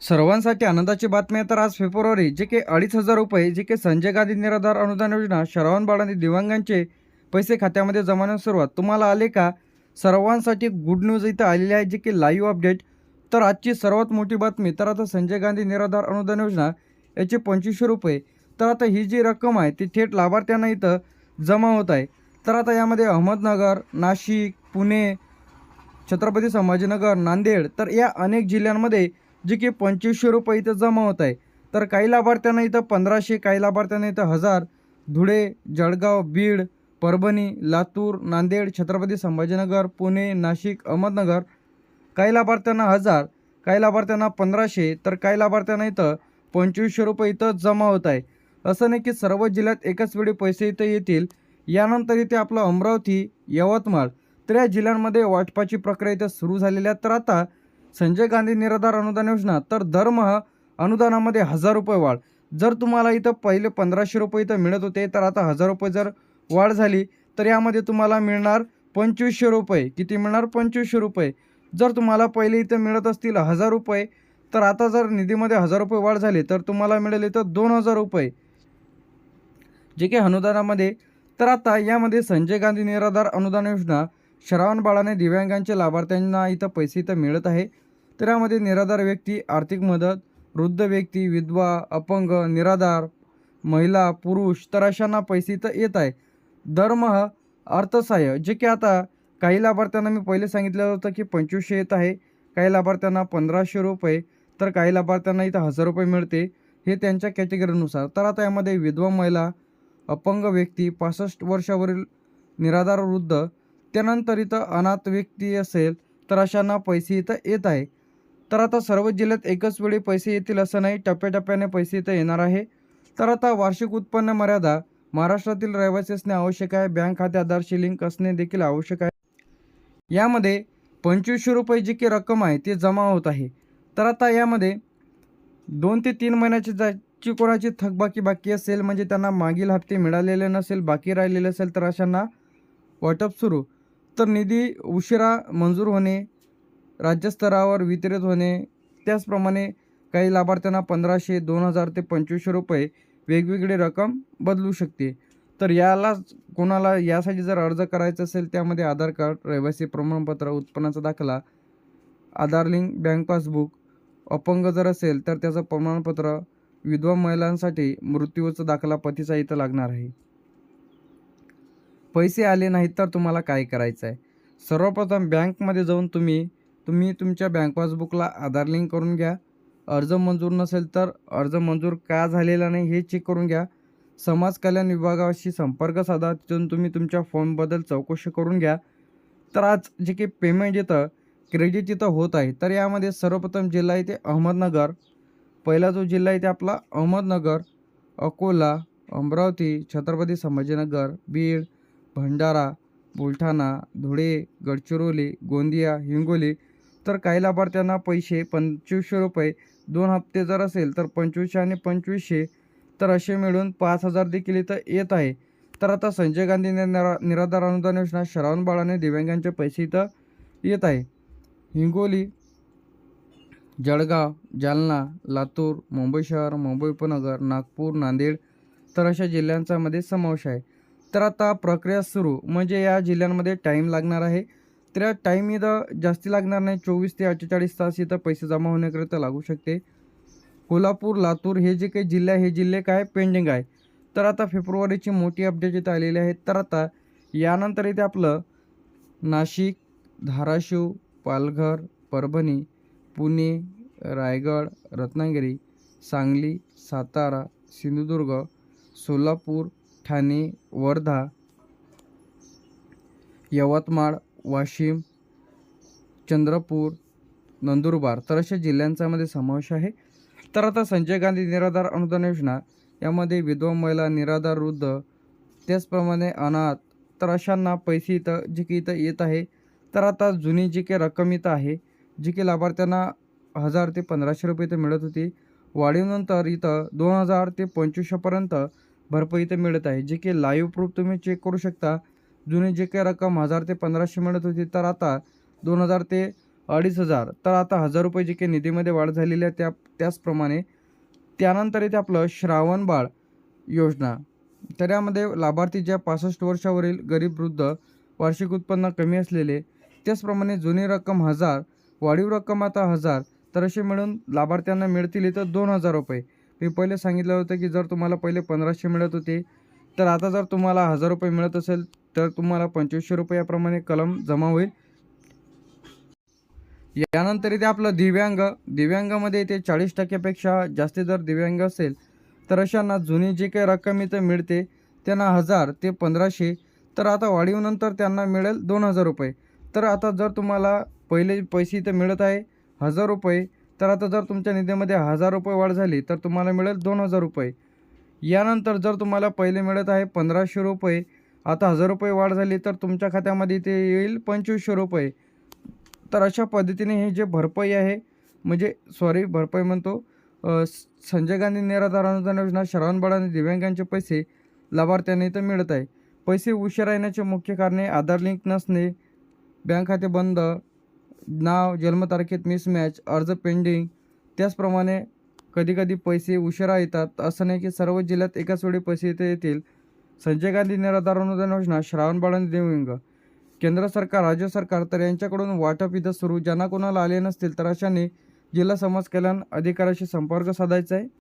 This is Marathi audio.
सर्वांसाठी आनंदाची बातमी आहे. तर आज फेब्रुवारी जे की 2,500 रुपये जे की संजय गांधी निराधार अनुदान योजना श्रावण बाळांनी दिव्यांगांचे पैसे खात्यामध्ये जमावण्यास सुरुवात तुम्हाला आले का? सर्वांसाठी गुड न्यूज इथं आलेली आहे जे की लाईव्ह अपडेट. तर आजची सर्वात मोठी बातमी तर आता संजय गांधी निराधार अनुदान योजना याचे 2500 रुपये. तर आता ही जी रक्कम आहे ती थेट लाभार्थ्यांना इथं जमा होत आहे. तर आता यामध्ये अहमदनगर, नाशिक, पुणे, छत्रपती संभाजीनगर, नांदेड तर या अनेक जिल्ह्यांमध्ये जे की 2500 रुपये इथं जमा होत आहे. तर काही लाभार्थ्यांना इथं 1500, काही लाभार्थ्यांना इथं 1000. धुळे, जळगाव, बीड, परभणी, लातूर, नांदेड, छत्रपती संभाजीनगर, पुणे, नाशिक, अहमदनगर काही लाभार्थ्यांना 1000, काही लाभार्थ्यांना 1500 तर काही लाभार्थ्यांना इथं 2500 रुपये इथं जमा होत आहे. असं नाही की सर्व जिल्ह्यात एकाच वेळी पैसे इथं येतील. यानंतर इथे आपलं अमरावती, यवतमाळ तर या जिल्ह्यांमध्ये वाटपाची प्रक्रिया इथं सुरू झालेली आहे. तर आता संजय गांधी निराधार अनुदान योजना तर दरमहा अनुदानामध्ये 1000 रुपये वाढ. जर तुम्हाला इथं पहिले 1500 रुपये इथं मिळत होते तर आता 1000 रुपये जर वाढ झाली तर यामध्ये तुम्हाला मिळणार 2500 रुपये. किती मिळणार? 2500 रुपये. जर तुम्हाला पहिले इथं मिळत असतील 1000 रुपये तर आता जर निधीमध्ये 1000 रुपये वाढ झाली तर तुम्हाला मिळेल इथं 2000 रुपये जे की अनुदानामध्ये. तर आता यामध्ये संजय गांधी निराधार अनुदान योजना श्रावण बाळाने दिव्यांगांच्या लाभार्थ्यांना इथं पैसे इथं मिळत आहे. तर यामध्ये निराधार व्यक्ती आर्थिक मदत, वृद्ध व्यक्ती, विधवा, अपंग, निराधार, महिला, पुरुष तर अशांना पैसे इथं येत आहे. दरमहा अर्थसहाय्य जे की आता काही लाभार्थ्यांना मी पहिले सांगितलं होतं की 2500 येत आहे, काही लाभार्थ्यांना 1500 रुपये तर काही लाभार्थ्यांना इथं 1000 रुपये मिळते. हे त्यांच्या कॅटेगरीनुसार. तर आता यामध्ये विधवा महिला, अपंग व्यक्ती, 65 वर्षावरील निराधार वृद्ध त्यानंतर इथं अनाथ व्यक्ती असेल तर अशांना पैसे इथं येत आहे. तर आता सर्व जिल्ह्यात एकच वेळी पैसे येतील असं नाही, टप्प्याटप्प्याने पैसे इथं येणार आहे. तर आता वार्षिक उत्पन्न मर्यादा महाराष्ट्रातील रहिवासी असणे आवश्यक आहे. बँक खाते आधारशी लिंक असणे देखील आवश्यक आहे. यामध्ये 2500 रुपये जी की रक्कम आहे ती जमा होत आहे. तर आता यामध्ये 2 ते 3 महिन्याची ज्याची कोणाची थकबाकी बाकी असेल म्हणजे त्यांना मागील हप्ते मिळालेले नसेल, बाकी राहिलेले असेल तर अशांना वाटप सुरू. तर निधी उशिरा मंजूर होणे, राज्यस्तरावर वितरित होणे, त्याचप्रमाणे काही लाभार्थ्यांना 1500, 2000 ते 2500 रुपये वेगवेगळी रक्कम बदलू शकते. तर याला कोणाला यासाठी जर अर्ज करायचा असेल त्यामध्ये आधार कार्ड, रहिवासी प्रमाणपत्र, उत्पन्नाचा दाखला, आधार लिंक, बँक पासबुक, अपंग जर असेल तर त्याचं प्रमाणपत्र, विधवा महिलांसाठी मृत्यूचा दाखला पतीचा इथं लागणार आहे. पैसे आले नाहीत तर तुम्हाला काय करायचं आहे? सर्वप्रथम बँकमध्ये जाऊन तुम्ही तुमच्या बँक पासबुकला आधार लिंक करून घ्या. अर्ज मंजूर नसेल तर अर्ज मंजूर का झालेला नाही हे चेक करून घ्या. समाज कल्याण विभागाशी संपर्क साधा, तिथून तुम्ही तुमच्या फॉर्मबद्दल चौकशी करून घ्या. तर आज जे काही पेमेंट येतं, क्रेडिट इथं होत आहे. तर यामध्ये सर्वप्रथम जिल्हा येते अहमदनगर. पहिला जो जिल्हा आहे ते आपला अहमदनगर, अकोला, अमरावती, छत्रपती संभाजीनगर, बीड, भंडारा, बुलढाणा, धुळे, गडचिरोली, गोंदिया, हिंगोली. तर काही लाभार्थ्यांना पैसे 2500 रुपये 2 हप्ते जर असेल तर 2500 आणि 2500 तर असे मिळून 5000 देखील इथं येत आहे. तर आता संजय गांधी निराधार अनुदान योजना श्रावण बाळाने दिव्यांगांचे पैसे इथं येत आहे. हिंगोली, जळगाव, जालना, लातूर, मुंबई शहर, मुंबई उपनगर, नागपूर, नांदेड तर अशा जिल्ह्यांचा मध्ये समावेश आहे. तर आता प्रक्रिया सुरू म्हणजे या जिल्ह्यांमध्ये टाईम लागणार आहे. तर या टाईम इथं जास्ती लागणार नाही, 24 ते 48 तास इथं पैसे जमा होण्याकरिता लागू शकते. कोल्हापूर, लातूर हे जे काही जिल्हे आहे हे जिल्हे काय पेंडिंग आहे. तर आता फेब्रुवारीची मोठी अपडेट इथं आलेली आहे. तर आता यानंतर इथे आपलं नाशिक, धाराशिव, पालघर, परभणी, पुणे, रायगड, रत्नागिरी, सांगली, सातारा, सिंधुदुर्ग, सोलापूर, ठाणे, वर्धा, यवतमाळ, वाशिम, चंद्रपूर, नंदुरबार तर अशा जिल्ह्यांचा मध्ये समावेश आहे. तर आता संजय गांधी निराधार अनुदान योजना यामध्ये विधवा महिला, निराधार वृद्ध, त्याचप्रमाणे अनाथ तर अशांना पैसे इथं जे की इथं येत आहे. तर आता जुनी जी काही रक्कम इथं आहे, जी की लाभार्थ्यांना 1000 ते 1500 रुपये इथं मिळत होती, वाढीवनंतर इथं 2000 ते 2500पर्यंत भरपाई इथं मिळत आहे. जे की लाईव्ह प्रूफ तुम्ही चेक करू शकता. जुनी जे काही रक्कम 1000 ते 1500 मिळत होती तर आता 2000 ते 2,500 तर आता 1,000 रुपये जे काही निधीमध्ये वाढ झालेली आहे त्याचप्रमाणे त्यानंतर येते आपलं श्रावण बाळ योजना. तर यामध्ये लाभार्थी ज्या 65 वर्षावरील गरीब वृद्ध, वार्षिक उत्पन्न कमी असलेले, त्याचप्रमाणे जुनी रक्कम 1,000, वाढीव रक्कम आता 1,000, तर असे मिळून लाभार्थ्यांना मिळतील इथं 2,000 रुपये. मी पहिले सांगितलं होतं की जर तुम्हाला पहिले 1,500 मिळत होते, तर आता जर तुम्हाला 1,000 रुपये मिळत असेल तर तुम्हाला 2,500 रुपये याप्रमाणे कलम जमा होईल. यानंतर इथे आपलं दिव्यांगामध्ये इथे 40% जास्त जर दिव्यांग असेल तर अशांना जुनी जी काही रक्कम इथं मिळते त्यांना 1,000 ते 1,500, तर आता वाढीवनंतर त्यांना मिळेल 2,000 रुपये. तर आता जर तुम्हाला पहिले पैसे इथं मिळत आहे 1,000 रुपये, तर आता जर तुमच्या निधीमध्ये 1,000 रुपये वाढ झाली तर तुम्हाला मिळेल 2,000 रुपये. यानंतर जर तुम्हाला पहिले मिळत आहे 1,500 रुपये, आता 1,000 रुपये वाढ झाली तर तुमच्या खात्यामध्ये इथे येईल 2,500 रुपये. तर अशा पद्धतीने हे जे भरपाई आहे, म्हणजे भरपाई म्हणतो, संजय गांधी निराधार अनुदान योजना, श्रावण बाळ आणि दिव्यांगांचे पैसे लाभार्थ्यांना इथं मिळत आहे. पैसे उशिरा येण्याचे मुख्य कारणे आधार लिंक नसणे, बँक खाते बंद, नाव जन्मतारखेत मिसमॅच, अर्ज पेंडिंग. त्याचप्रमाणे कधीकधी पैसे उशिरा येतात. असं नाही की सर्व जिल्ह्यात एकाच वेळी पैसे इथे येतील. संजय गांधी निराधार अनुदान योजना, श्रावण बाळ आणि दिव्यांग, केंद्र सरकार, राज्य सरकार, तर यांच्याकडून वाटप इथं सुरू. ज्यांना कोणाला आले नसतील तर अशाने जिल्हा समाज कल्याण अधिकाऱ्याशी संपर्क साधायचा आहे.